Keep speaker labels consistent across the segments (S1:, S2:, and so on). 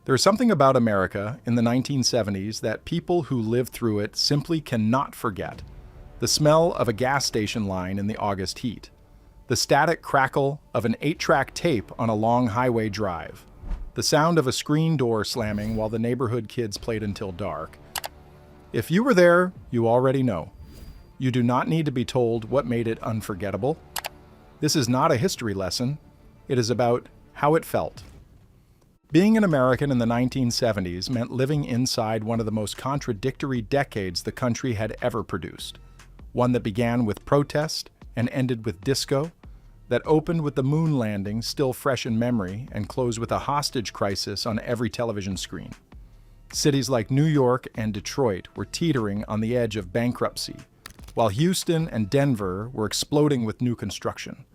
S1: There's something about America in the 1970s that people who lived through it simply cannot forget. The smell of a gas station line in the August heat. The static crackle of an 8-track tape on a long highway drive. The sound of a screen door slamming while the neighborhood kids played until dark. If you were there, you already know. You do not need to be told what made it unforgettable. This is not a history lesson. It is about how it felt. Being an American in the 1970s meant living inside one of the most contradictory decades the country had ever produced. One that began with protest and ended with disco, that opened with the moon landing still fresh in memory and closed with a hostage crisis on every television screen. Cities like New York and Detroit were teetering on the edge of bankruptcy, while Houston and Denver were exploding with new construction.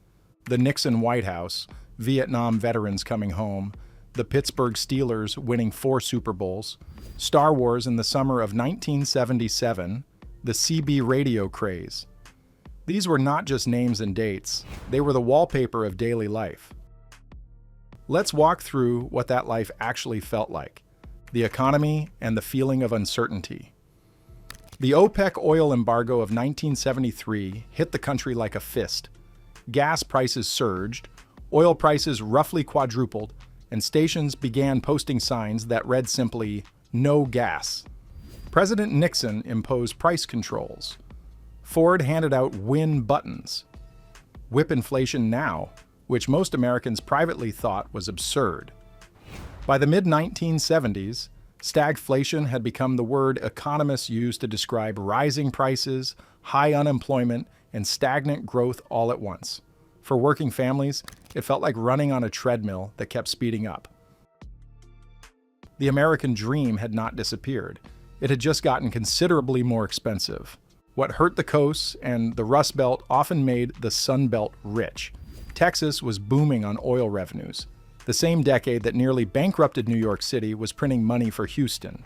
S1: The Nixon White House, Vietnam veterans coming home, the Pittsburgh Steelers winning 4 Super Bowls, Star Wars in the summer of 1977, the CB radio craze. These were not just names and dates, they were the wallpaper of daily life. Let's walk through what that life actually felt like, the economy and the feeling of uncertainty. The OPEC oil embargo of 1973 hit the country like a fist. Gas prices surged, oil prices roughly quadrupled, and stations began posting signs that read simply, "No gas." President Nixon imposed price controls. Ford handed out win buttons. Whip inflation now, which most Americans privately thought was absurd. By the mid-1970s, stagflation had become the word economists use to describe rising prices, high unemployment, and stagnant growth all at once. For working families, it felt like running on a treadmill that kept speeding up. The American dream had not disappeared. It had just gotten considerably more expensive. What hurt the coasts and the Rust Belt often made the Sun Belt rich. Texas was booming on oil revenues. The same decade that nearly bankrupted New York City was printing money for Houston.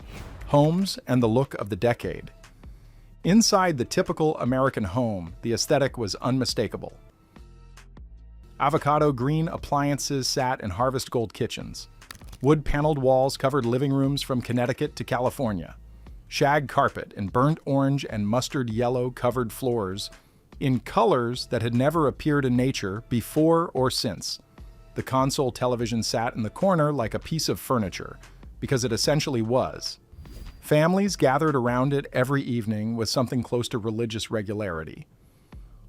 S1: Homes and the look of the decade. Inside the typical American home, the aesthetic was unmistakable. Avocado green appliances sat in harvest gold kitchens. Wood-paneled walls covered living rooms from Connecticut to California. Shag carpet and burnt orange and mustard yellow covered floors in colors that had never appeared in nature before or since. The console television sat in the corner like a piece of furniture, because it essentially was. Families gathered around it every evening with something close to religious regularity.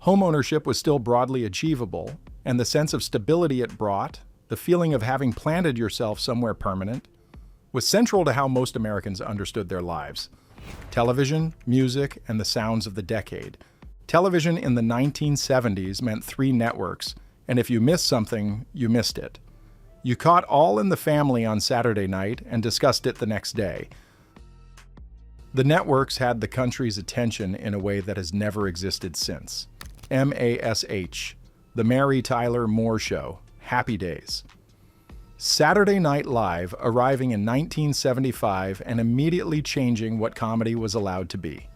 S1: Homeownership was still broadly achievable, and the sense of stability it brought, the feeling of having planted yourself somewhere permanent, was central to how most Americans understood their lives. Television, music, and the sounds of the decade. Television in the 1970s meant 3 networks, and if you missed something, you missed it. You caught All in the Family on Saturday night and discussed it the next day. The networks had the country's attention in a way that has never existed since. MASH, The Mary Tyler Moore Show, Happy Days. Saturday Night Live arriving in 1975 and immediately changing what comedy was allowed to be.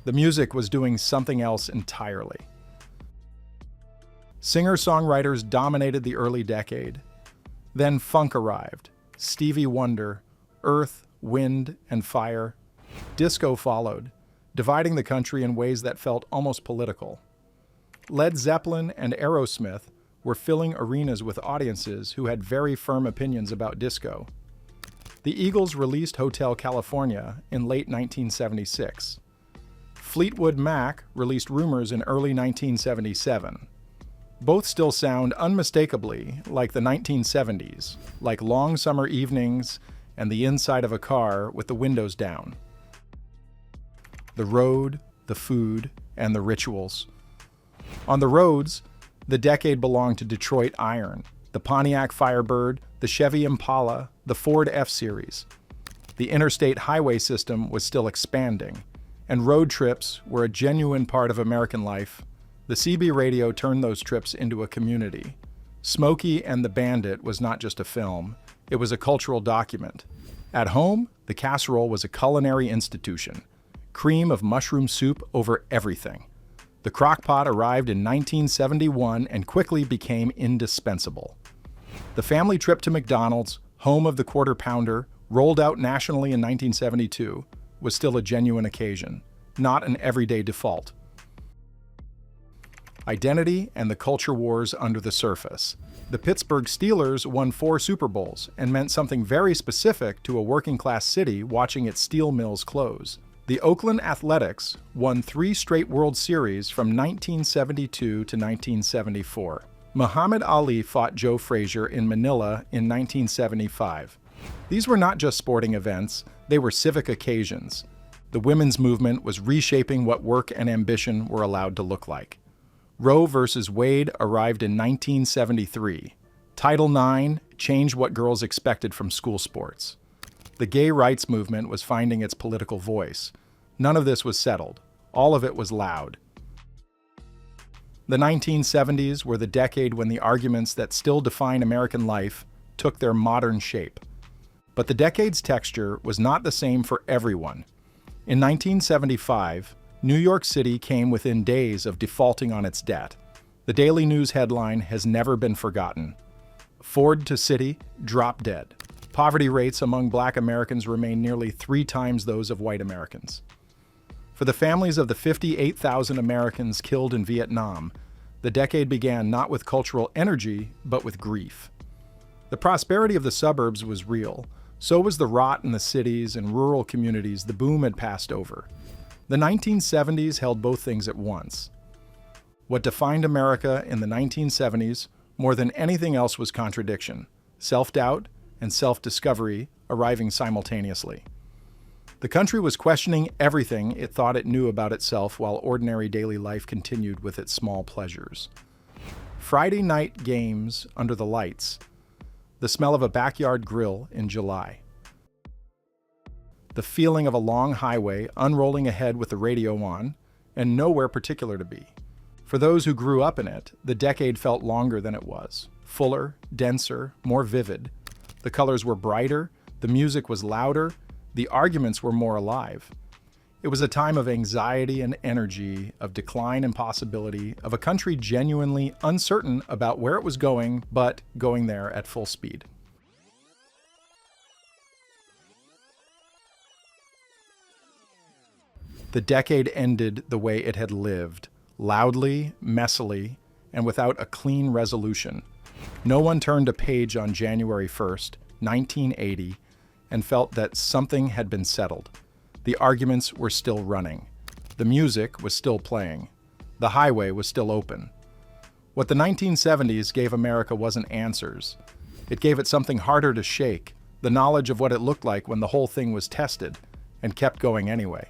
S1: The music was doing something else entirely. Singer-songwriters dominated the early decade. Then funk arrived, Stevie Wonder, Earth, Wind, and Fire. Disco followed, dividing the country in ways that felt almost political. Led Zeppelin and Aerosmith were filling arenas with audiences who had very firm opinions about disco. The Eagles released Hotel California in late 1976. Fleetwood Mac released Rumors in early 1977. Both still sound unmistakably like the 1970s, like long summer evenings and the inside of a car with the windows down. The road, the food, and the rituals. On the roads, the decade belonged to Detroit Iron, the Pontiac Firebird, the Chevy Impala, the Ford F-Series. The interstate highway system was still expanding, and road trips were a genuine part of American life. The CB radio turned those trips into a community. Smokey and the Bandit was not just a film, it was a cultural document. At home, the casserole was a culinary institution. Cream of mushroom soup over everything. The crock pot arrived in 1971 and quickly became indispensable. The family trip to McDonald's, home of the Quarter Pounder, rolled out nationally in 1972, was still a genuine occasion, not an everyday default. Identity and the culture wars under the surface. The Pittsburgh Steelers won 4 Super Bowls and meant something very specific to a working-class city watching its steel mills close. The Oakland Athletics won 3 straight World Series from 1972 to 1974. Muhammad Ali fought Joe Frazier in Manila in 1975. These were not just sporting events, they were civic occasions. The women's movement was reshaping what work and ambition were allowed to look like. Roe versus Wade arrived in 1973. Title IX changed what girls expected from school sports. The gay rights movement was finding its political voice. None of this was settled. All of it was loud. The 1970s were the decade when the arguments that still define American life took their modern shape. But the decade's texture was not the same for everyone. In 1975, New York City came within days of defaulting on its debt. The Daily News headline has never been forgotten. Ford to city, drop dead. Poverty rates among Black Americans remain nearly 3 times those of white Americans. For the families of the 58,000 Americans killed in Vietnam, the decade began not with cultural energy, but with grief. The prosperity of the suburbs was real. So was the rot in the cities and rural communities the boom had passed over. The 1970s held both things at once. What defined America in the 1970s more than anything else was contradiction, self-doubt, and self-discovery arriving simultaneously. The country was questioning everything it thought it knew about itself while ordinary daily life continued with its small pleasures. Friday night games under the lights, the smell of a backyard grill in July. The feeling of a long highway unrolling ahead with the radio on, and nowhere particular to be. For those who grew up in it, the decade felt longer than it was. Fuller, denser, more vivid. The colors were brighter, the music was louder, the arguments were more alive. It was a time of anxiety and energy, of decline and possibility, of a country genuinely uncertain about where it was going, but going there at full speed. The decade ended the way it had lived, loudly, messily, and without a clean resolution. No one turned a page on January 1st, 1980, and felt that something had been settled. The arguments were still running. The music was still playing. The highway was still open. What the 1970s gave America wasn't answers. It gave it something harder to shake, the knowledge of what it looked like when the whole thing was tested, and kept going anyway.